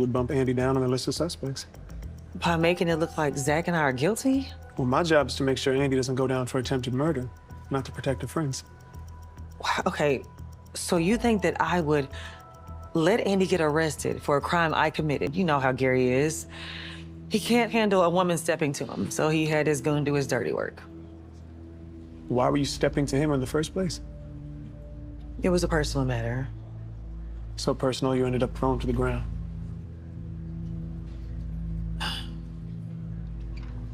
would bump Andy down on the list of suspects. By making it look like Zach and I are guilty? Well, my job is to make sure Andy doesn't go down for attempted murder, not to protect her friends. Okay, so you think that I would let Andy get arrested for a crime I committed? You know how Gary is. He can't handle a woman stepping to him, so he had his goon do his dirty work. Why were you stepping to him in the first place? It was a personal matter. So personal, you ended up thrown to the ground.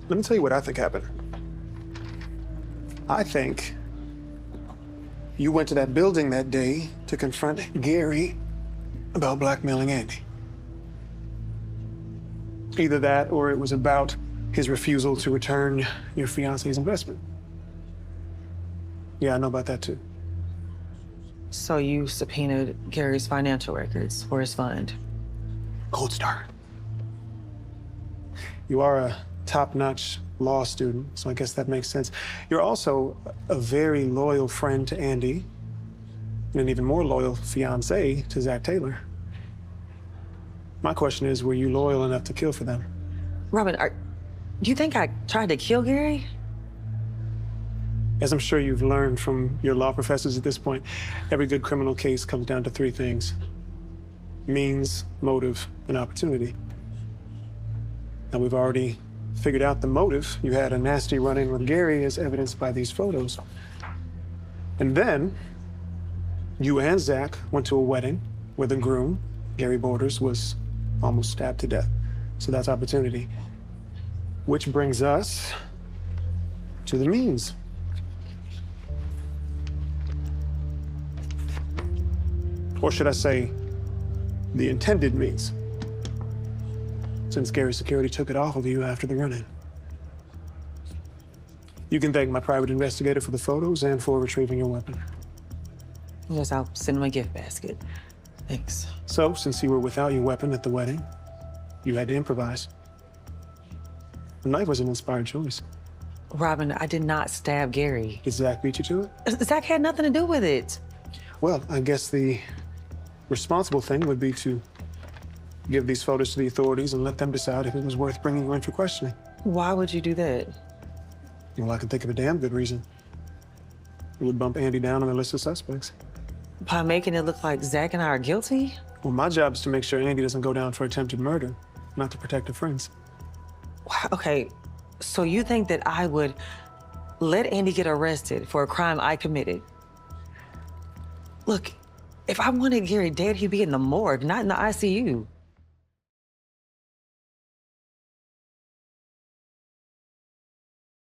Let me tell you what I think happened. I think you went to that building that day to confront Gary about blackmailing Andy. Either that, or it was about his refusal to return your fiance's investment. Yeah, I know about that too. So you subpoenaed Gary's financial records for his fund? Gold star. You are a top-notch law student, so I guess that makes sense. You're also a very loyal friend to Andy, and an even more loyal fiance to Zach Taylor. My question is, were you loyal enough to kill for them? Robin, do you think I tried to kill Gary? As I'm sure you've learned from your law professors at this point, every good criminal case comes down to three things: means, motive, and opportunity. Now, we've already figured out the motive. You had a nasty run-in with Gary, as evidenced by these photos. And then, you and Zach went to a wedding where the groom, Gary Borders, was almost stabbed to death. So that's opportunity. Which brings us to the means. Or should I say, the intended means, since Gary's security took it off of you after the run-in. You can thank my private investigator for the photos and for retrieving your weapon. Yes, I'll send him a gift basket. Thanks. So, since you were without your weapon at the wedding, you had to improvise. The knife was an inspired choice. Robin, I did not stab Gary. Did Zach beat you to it? Zach had nothing to do with it. Well, I guess the responsible thing would be to give these photos to the authorities and let them decide if it was worth bringing you in for questioning. Why would you do that? Well, I can think of a damn good reason. It would bump Andy down on the list of suspects. By making it look like Zach and I are guilty? Well, my job is to make sure Andy doesn't go down for attempted murder, not to protect her friends. Okay, so you think that I would let Andy get arrested for a crime I committed? Look, if I wanted Gary dead, he'd be in the morgue, not in the ICU.